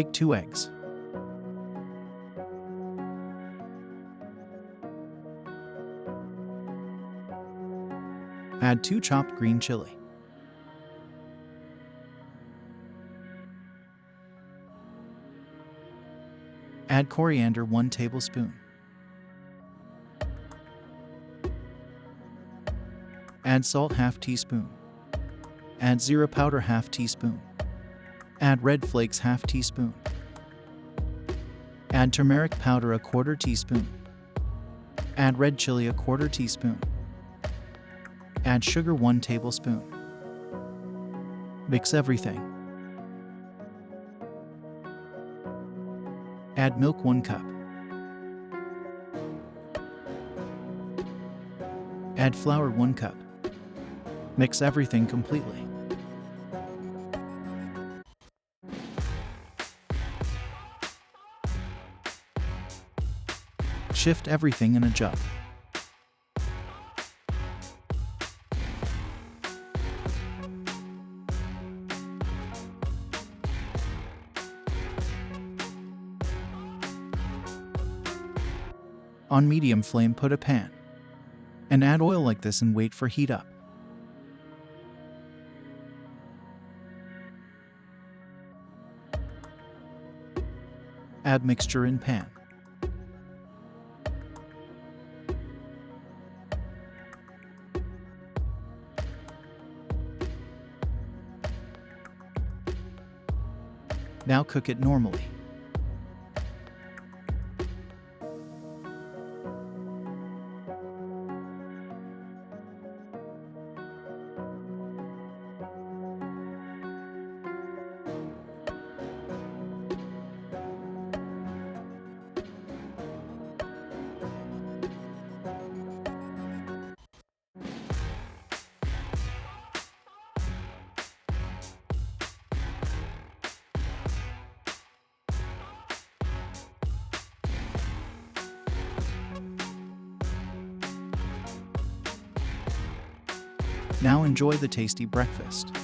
Take 2 eggs. Add 2 chopped green chili. Add coriander 1 tablespoon. Add salt ½ teaspoon. Add zira powder ½ teaspoon. Add red flakes ½ teaspoon. Add turmeric powder 1/4 teaspoon. Add red chili 1/4 teaspoon. Add sugar 1 tablespoon. Mix everything. Add milk 1 cup. Add flour 1 cup. Mix everything completely. Shift everything in a jug. On medium flame, put a pan and add oil like this and wait for heat up. Add mixture in pan. Now cook it normally. Now enjoy the tasty breakfast.